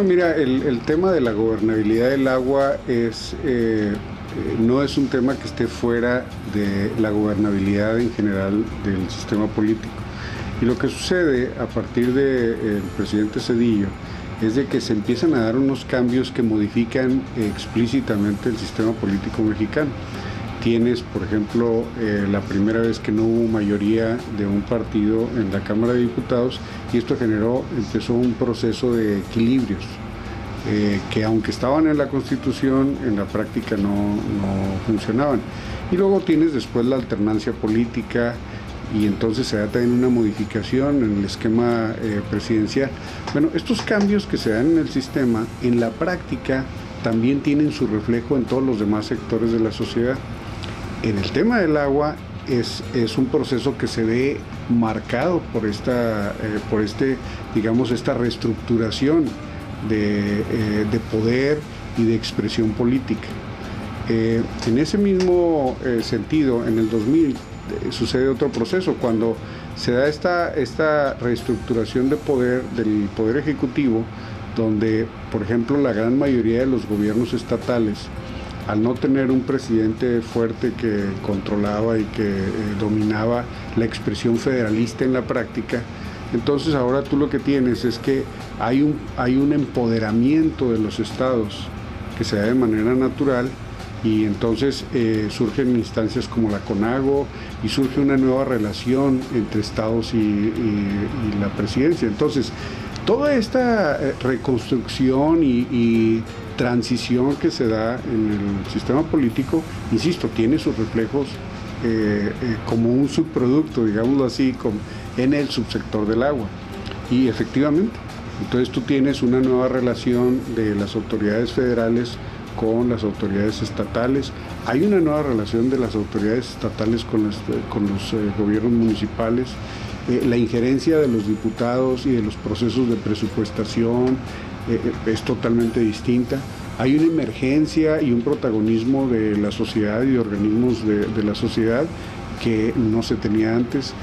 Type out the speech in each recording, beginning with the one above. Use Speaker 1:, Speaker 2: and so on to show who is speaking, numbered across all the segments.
Speaker 1: mira, el tema de la gobernabilidad del agua no es un tema que esté fuera de la gobernabilidad en general del sistema político. Y lo que sucede a partir del presidente Zedillo es de que se empiezan a dar unos cambios que modifican explícitamente el sistema político mexicano. Tienes, por ejemplo, la primera vez que no hubo mayoría de un partido en la Cámara de Diputados, y esto empezó un proceso de equilibrios que, aunque estaban en la Constitución, en la práctica no funcionaban. Y luego tienes después la alternancia política, y entonces se da también una modificación en el esquema presidencial. Bueno, estos cambios que se dan en el sistema, en la práctica también tienen su reflejo en todos los demás sectores de la sociedad. En el tema del agua es un proceso que se ve marcado por esta reestructuración de poder y de expresión política. En ese mismo sentido, en el 2000 sucede otro proceso, cuando se da esta reestructuración de poder del Poder Ejecutivo, donde, por ejemplo, la gran mayoría de los gobiernos estatales, al no tener un presidente fuerte que controlaba y que dominaba la expresión federalista en la práctica, entonces ahora tú lo que tienes es que hay un empoderamiento de los estados que se da de manera natural, y entonces surgen instancias como la CONAGO y surge una nueva relación entre estados y la presidencia. Entonces, toda esta reconstrucción y transición que se da en el sistema político, insisto, tiene sus reflejos como un subproducto, digámoslo así, en el subsector del agua. Y efectivamente, entonces tú tienes una nueva relación de las autoridades federales con las autoridades estatales, hay una nueva relación de las autoridades estatales con los gobiernos municipales, la injerencia de los diputados y de los procesos de presupuestación es totalmente distinta. Hay una emergencia y un protagonismo de la sociedad y de organismos de la sociedad que no se tenía antes.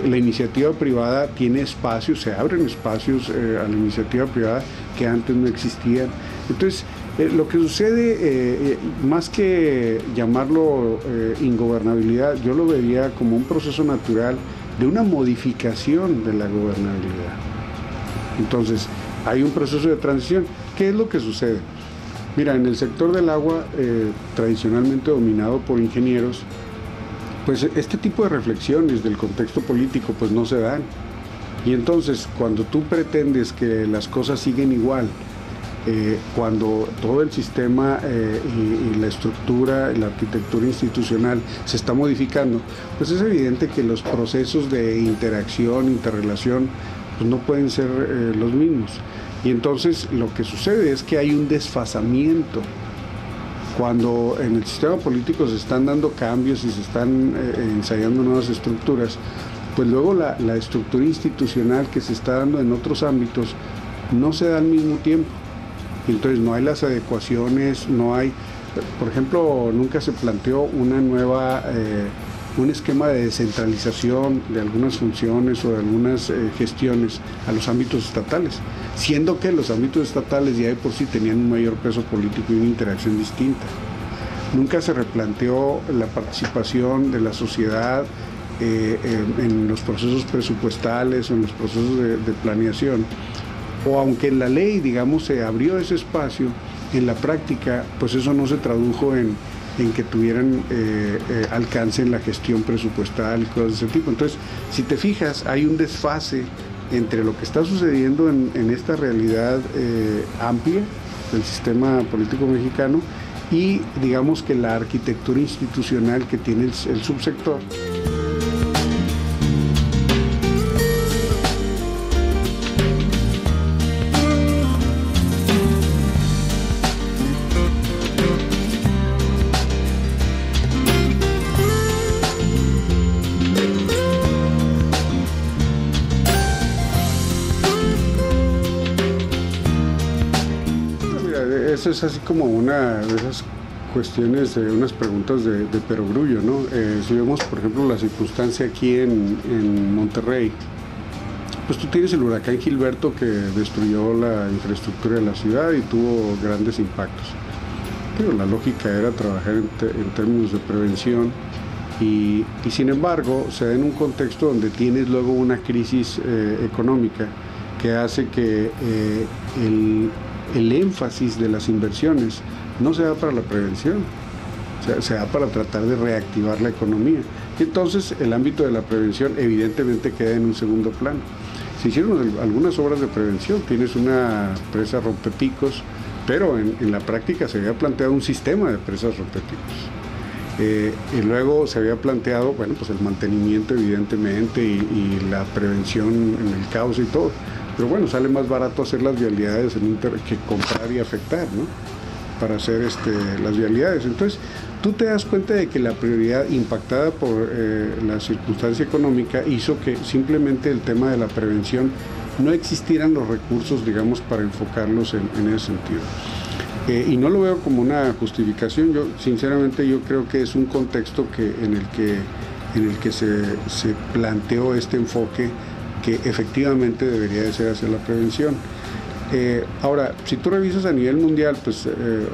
Speaker 1: La iniciativa privada tiene espacios, se abren espacios a la iniciativa privada que antes no existían. Entonces, lo que sucede, más que llamarlo ingobernabilidad, yo lo vería como un proceso natural de una modificación de la gobernabilidad. Entonces, hay un proceso de transición. ¿Qué es lo que sucede? Mira, en el sector del agua, tradicionalmente dominado por ingenieros, pues este tipo de reflexiones del contexto político pues no se dan. Y entonces, cuando tú pretendes que las cosas siguen igual, cuando todo el sistema y la estructura, la arquitectura institucional se está modificando, pues es evidente que los procesos de interacción, interrelación, pues no pueden ser los mismos. Y entonces lo que sucede es que hay un desfasamiento. Cuando en el sistema político se están dando cambios y se están ensayando nuevas estructuras, pues luego la estructura institucional que se está dando en otros ámbitos no se da al mismo tiempo. Entonces no hay las adecuaciones, no hay, por ejemplo, nunca se planteó un esquema de descentralización de algunas funciones o de algunas gestiones a los ámbitos estatales, siendo que los ámbitos estatales ya de por sí tenían un mayor peso político y una interacción distinta. Nunca se replanteó la participación de la sociedad en los procesos presupuestales o en los procesos de planeación. O aunque en la ley, digamos, se abrió ese espacio, en la práctica, pues eso no se tradujo en que tuvieran alcance en la gestión presupuestal y cosas de ese tipo. Entonces, si te fijas, hay un desfase entre lo que está sucediendo en esta realidad amplia del sistema político mexicano y, digamos, que la arquitectura institucional que tiene el subsector. Eso es así como una de esas cuestiones, unas preguntas de perogrullo, ¿no? Si vemos, por ejemplo, la circunstancia aquí en Monterrey, pues tú tienes el huracán Gilberto que destruyó la infraestructura de la ciudad y tuvo grandes impactos. Pero la lógica era trabajar en términos de prevención y sin embargo se da en un contexto donde tienes luego una crisis económica que hace que el énfasis de las inversiones no se da para la prevención, se da para tratar de reactivar la economía. Y entonces el ámbito de la prevención evidentemente queda en un segundo plano. Se hicieron algunas obras de prevención, tienes una presa rompepicos, pero en la práctica se había planteado un sistema de presas rompepicos. Y luego se había planteado, bueno, pues el mantenimiento evidentemente y la prevención en el caos y todo. Pero bueno, sale más barato hacer las vialidades que comprar y afectar, ¿no? Para hacer las vialidades. Entonces, tú te das cuenta de que la prioridad impactada por la circunstancia económica hizo que simplemente el tema de la prevención no existieran los recursos, digamos, para enfocarlos en ese sentido. Y no lo veo como una justificación, sinceramente yo creo que es un contexto en el que se planteó este enfoque que efectivamente debería de ser hacia la prevención. Ahora, si tú revisas a nivel mundial, pues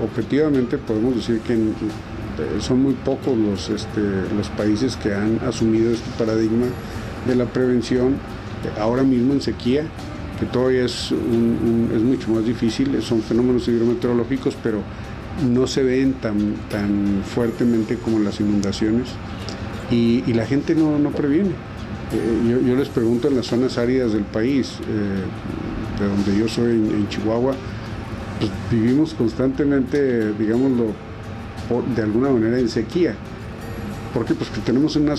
Speaker 1: objetivamente podemos decir que son muy pocos los países que han asumido este paradigma de la prevención. Ahora mismo en sequía, que todavía es mucho más difícil, son fenómenos hidrometeorológicos, pero no se ven tan fuertemente como las inundaciones y la gente no previene. Yo les pregunto en las zonas áridas del país, de donde yo soy, en Chihuahua, pues vivimos constantemente, digámoslo, de alguna manera en sequía. ¿Por qué? Pues que vivimos en una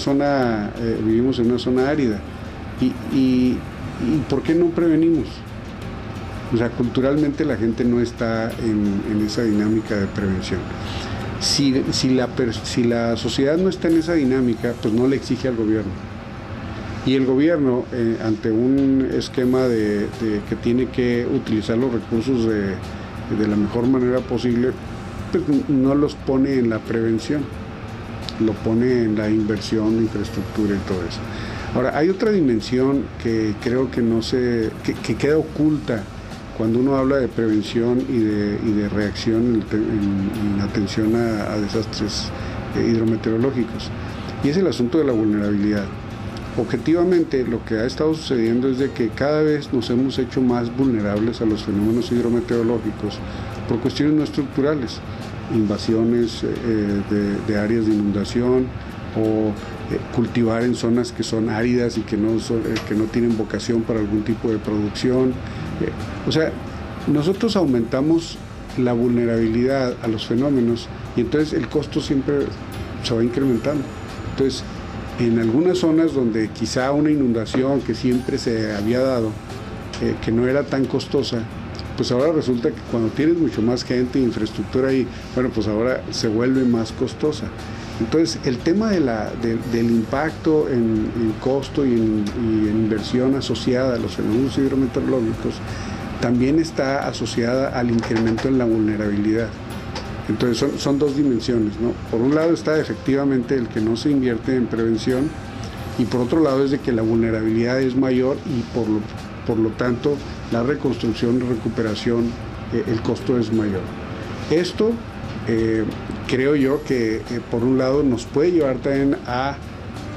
Speaker 1: zona árida. ¿Y por qué no prevenimos? O sea, culturalmente la gente no está en esa dinámica de prevención. Si la sociedad no está en esa dinámica, pues no le exige al gobierno. Y el gobierno, ante un esquema que tiene que utilizar los recursos de la mejor manera posible, pues no los pone en la prevención, lo pone en la inversión de infraestructura y todo eso. Ahora, hay otra dimensión que creo que queda oculta cuando uno habla de prevención y de reacción en atención a desastres hidrometeorológicos, y es el asunto de la vulnerabilidad. Objetivamente, lo que ha estado sucediendo es de que cada vez nos hemos hecho más vulnerables a los fenómenos hidrometeorológicos por cuestiones no estructurales, invasiones de áreas de inundación o cultivar en zonas que son áridas y que no tienen vocación para algún tipo de producción. O sea, nosotros aumentamos la vulnerabilidad a los fenómenos y entonces el costo siempre se va incrementando. Entonces, en algunas zonas donde quizá una inundación que siempre se había dado, que no era tan costosa, pues ahora resulta que cuando tienes mucho más gente e infraestructura ahí, bueno, pues ahora se vuelve más costosa. Entonces, el tema del impacto en costo y en inversión asociada a los fenómenos hidrometeorológicos también está asociada al incremento en la vulnerabilidad. Entonces son dos dimensiones, ¿no? Por un lado está efectivamente el que no se invierte en prevención y por otro lado es de que la vulnerabilidad es mayor y por lo tanto la reconstrucción y recuperación, el costo es mayor. Esto creo yo que por un lado nos puede llevar también a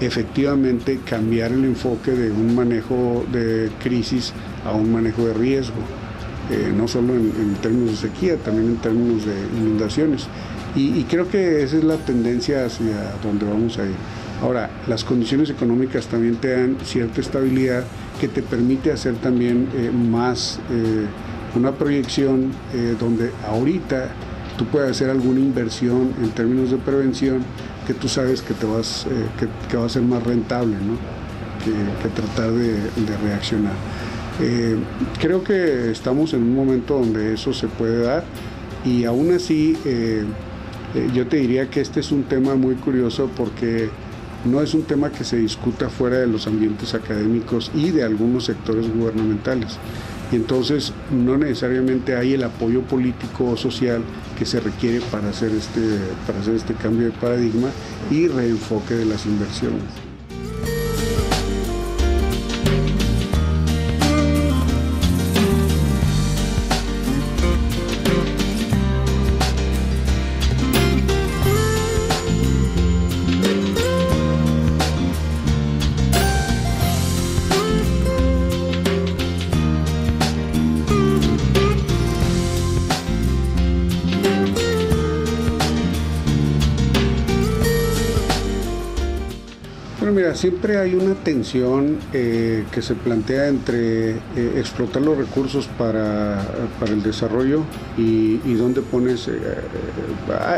Speaker 1: efectivamente cambiar el enfoque de un manejo de crisis a un manejo de riesgo. No solo en términos de sequía, también en términos de inundaciones. Y creo que esa es la tendencia hacia donde vamos a ir. Ahora, las condiciones económicas también te dan cierta estabilidad que te permite hacer también más una proyección donde ahorita tú puedes hacer alguna inversión en términos de prevención que tú sabes que que va a ser más rentable, ¿no? que tratar de reaccionar. Creo que estamos en un momento donde eso se puede dar y aún así yo te diría que este es un tema muy curioso porque no es un tema que se discuta fuera de los ambientes académicos y de algunos sectores gubernamentales. Y entonces no necesariamente hay el apoyo político o social que se requiere para hacer este cambio de paradigma y reenfoque de las inversiones. Bueno, mira, siempre hay una tensión que se plantea entre explotar los recursos para el desarrollo y dónde pones...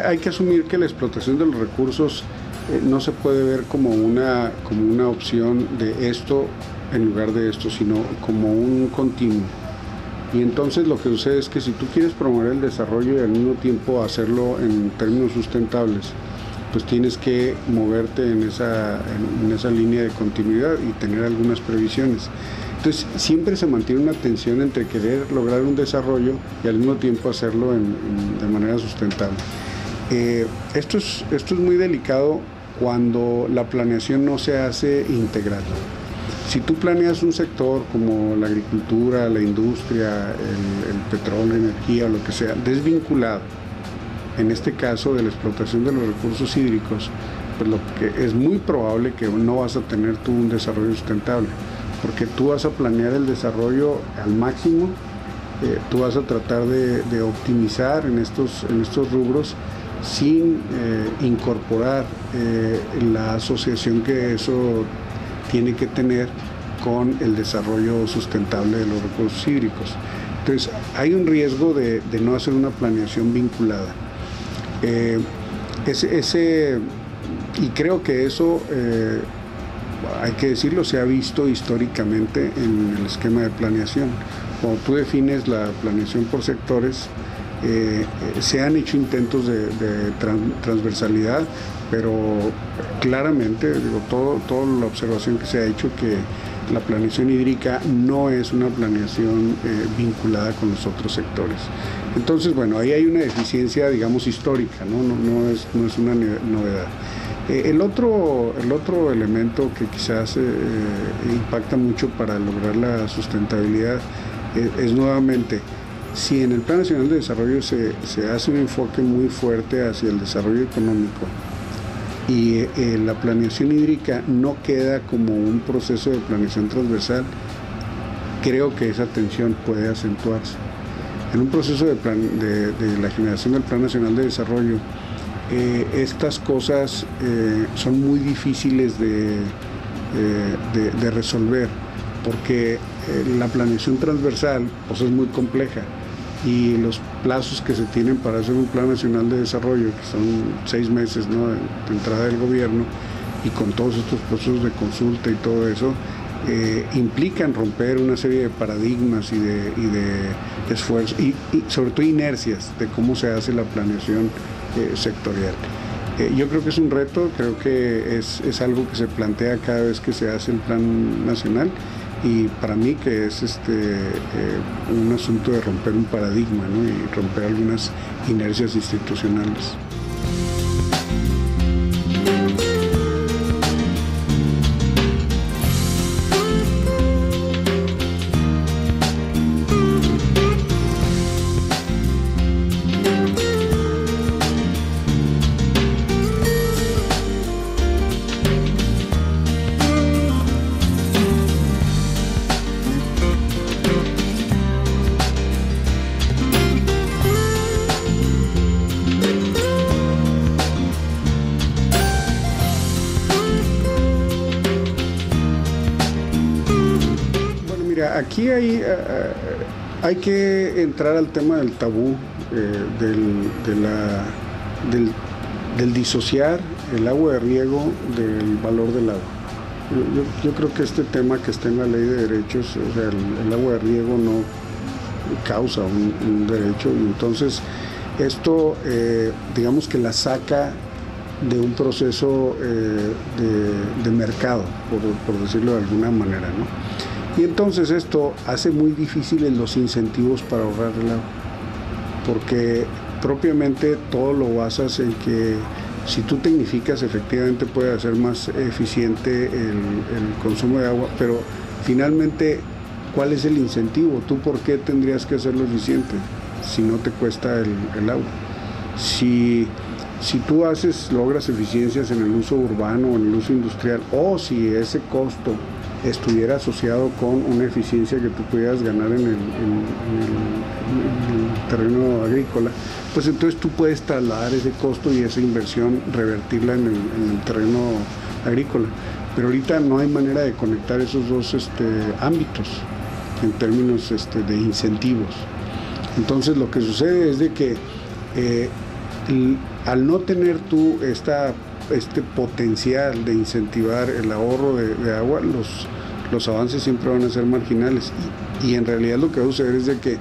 Speaker 1: hay que asumir que la explotación de los recursos no se puede ver como una opción de esto en lugar de esto, sino como un continuo. Y entonces lo que sucede es que si tú quieres promover el desarrollo y al mismo tiempo hacerlo en términos sustentables, pues tienes que moverte en esa línea de continuidad y tener algunas previsiones. Entonces siempre se mantiene una tensión entre querer lograr un desarrollo y al mismo tiempo hacerlo de manera sustentable. Esto es muy delicado cuando la planeación no se hace integral. Si tú planeas un sector como la agricultura, la industria, el petróleo, energía, lo que sea, desvinculado, en este caso de la explotación de los recursos hídricos, pues lo que es muy probable que no vas a tener tú un desarrollo sustentable, porque tú vas a planear el desarrollo al máximo, tú vas a tratar de optimizar en estos rubros sin incorporar la asociación que eso tiene que tener con el desarrollo sustentable de los recursos hídricos. Entonces hay un riesgo de no hacer una planeación vinculada. Y creo que eso, hay que decirlo, se ha visto históricamente en el esquema de planeación. Cuando tú defines la planeación por sectores, se han hecho intentos de transversalidad, pero claramente, toda la observación que se ha hecho que la planeación hídrica no es una planeación vinculada con los otros sectores. Entonces, bueno, ahí hay una deficiencia, digamos, histórica, no es una novedad. El otro elemento que quizás impacta mucho para lograr la sustentabilidad es nuevamente, si en el Plan Nacional de Desarrollo se hace un enfoque muy fuerte hacia el desarrollo económico y la planeación hídrica no queda como un proceso de planeación transversal, creo que esa tensión puede acentuarse. En un proceso de la generación del Plan Nacional de Desarrollo, estas cosas son muy difíciles de resolver, porque la planeación transversal pues, es muy compleja y los plazos que se tienen para hacer un Plan Nacional de Desarrollo, que son 6 meses, ¿no?, de entrada del gobierno, y con todos estos procesos de consulta y todo eso, implican romper una serie de paradigmas y de esfuerzos y sobre todo inercias de cómo se hace la planeación sectorial. Yo creo que es un reto, creo que es algo que se plantea cada vez que se hace el Plan Nacional, y para mí que es un asunto de romper un paradigma, ¿no?, y romper algunas inercias institucionales. Aquí hay que entrar al tema del tabú, del disociar el agua de riego del valor del agua. Yo creo que este tema que está en la ley de derechos, o sea, el agua de riego no causa un derecho, y entonces esto digamos que la saca de un proceso de mercado, por decirlo de alguna manera, ¿no? Y entonces esto hace muy difíciles los incentivos para ahorrar el agua, porque propiamente todo lo basas en que si tú tecnificas, efectivamente puede hacer más eficiente el consumo de agua, pero finalmente, ¿cuál es el incentivo? ¿Tú por qué tendrías que hacerlo eficiente si no te cuesta el agua? Si tú logras eficiencias en el uso urbano o en el uso industrial, o si ese costo estuviera asociado con una eficiencia que tú pudieras ganar en el terreno agrícola, pues entonces tú puedes trasladar ese costo y esa inversión, revertirla en el terreno agrícola. pero ahorita no hay manera de conectar esos dos ámbitos en términos de incentivos. Entonces lo que sucede es de que al no tener tú este potencial de incentivar el ahorro de agua, los avances siempre van a ser marginales, y en realidad lo que va a suceder es de que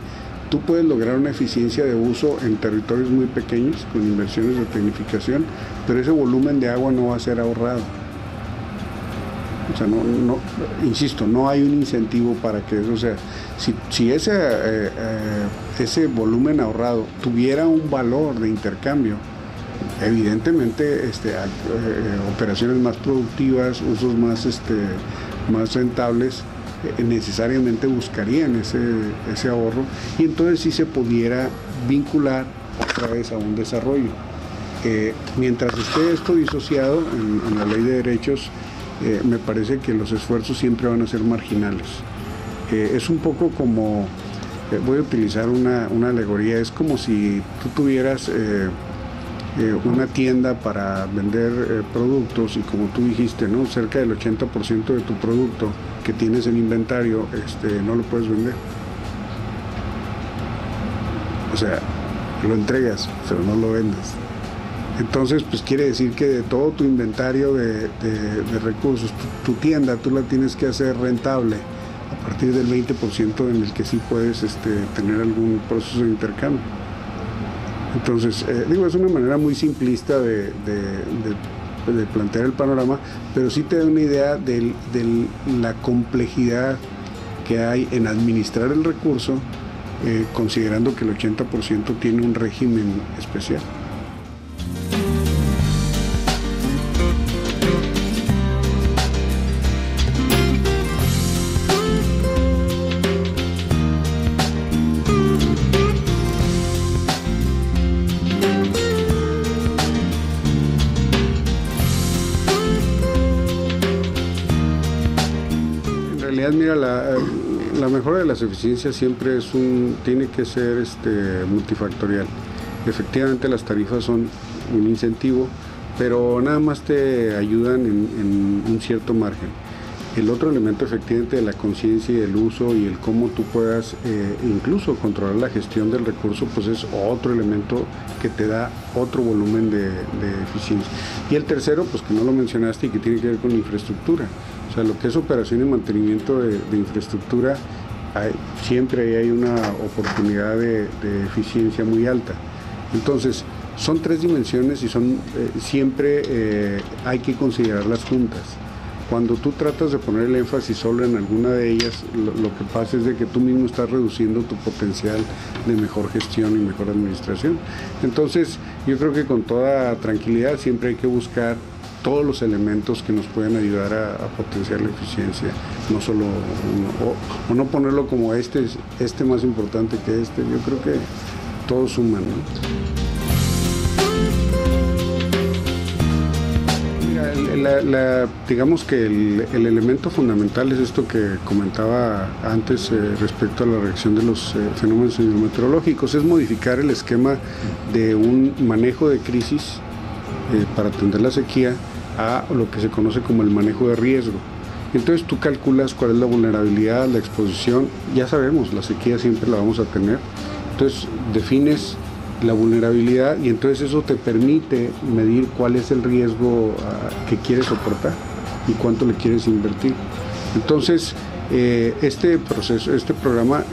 Speaker 1: tú puedes lograr una eficiencia de uso en territorios muy pequeños con inversiones de tecnificación, pero ese volumen de agua no va a ser ahorrado. O sea, insisto, no hay un incentivo para que eso sea. Si ese volumen ahorrado tuviera un valor de intercambio, evidentemente operaciones más productivas, usos más rentables, necesariamente buscarían ese ahorro, y entonces sí se pudiera vincular otra vez a un desarrollo. Mientras esté esto disociado en la ley de derechos, me parece que los esfuerzos siempre van a ser marginales. Es un poco como, voy a utilizar una alegoría, es como si tú tuvieras una tienda para vender productos, y como tú dijiste, ¿no?, cerca del 80% de tu producto que tienes en inventario no lo puedes vender. O sea, lo entregas, pero no lo vendes. Entonces, pues quiere decir que de todo tu inventario de recursos, tu tienda, tú la tienes que hacer rentable a partir del 20% en el que sí puedes tener algún proceso de intercambio. Entonces, es una manera muy simplista de plantear el panorama, pero sí te da una idea de la complejidad que hay en administrar el recurso, considerando que el 80% tiene un régimen especial. Mira, la mejora de las eficiencias siempre tiene que ser multifactorial. Efectivamente, las tarifas son un incentivo, pero nada más te ayudan en un cierto margen. El otro elemento, efectivamente, de la conciencia y del uso, y el cómo tú puedas incluso controlar la gestión del recurso, pues es otro elemento que te da otro volumen de eficiencia. Y el tercero, pues que no lo mencionaste y que tiene que ver con la infraestructura. O sea, lo que es operación y mantenimiento de infraestructura, siempre hay una oportunidad de eficiencia muy alta. Entonces, son tres dimensiones y siempre hay que considerarlas juntas. Cuando tú tratas de poner el énfasis solo en alguna de ellas, lo que pasa es de que tú mismo estás reduciendo tu potencial de mejor gestión y mejor administración. Entonces, yo creo que con toda tranquilidad siempre hay que buscar todos los elementos que nos pueden ayudar a potenciar la eficiencia, no solo uno, o no ponerlo como este más importante que este. Yo creo que todos suman, ¿no? Digamos que el elemento fundamental es esto que comentaba antes respecto a la reacción de los fenómenos hidrometeorológicos, es modificar el esquema de un manejo de crisis para atender la sequía a lo que se conoce como el manejo de riesgo. Entonces tú calculas cuál es la vulnerabilidad, la exposición. Ya sabemos, la sequía siempre la vamos a tener. Entonces defines la vulnerabilidad y entonces eso te permite medir cuál es el riesgo que quieres soportar y cuánto le quieres invertir. Entonces este programa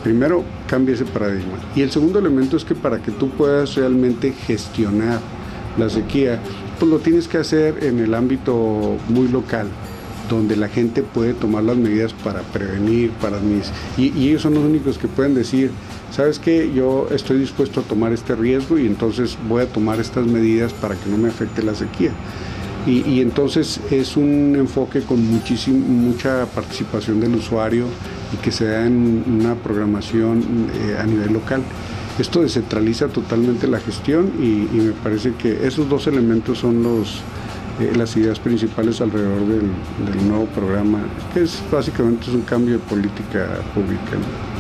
Speaker 1: primero cambia ese paradigma, y el segundo elemento es que para que tú puedas realmente gestionar la sequía, pues lo tienes que hacer en el ámbito muy local, donde la gente puede tomar las medidas para prevenir, y ellos son los únicos que pueden decir, ¿sabes qué? Yo estoy dispuesto a tomar este riesgo y entonces voy a tomar estas medidas para que no me afecte la sequía. Y entonces es un enfoque con mucha participación del usuario y que se da en una programación a nivel local. Esto descentraliza totalmente la gestión y me parece que esos dos elementos son las ideas principales alrededor del nuevo programa, que básicamente es un cambio de política pública, ¿no?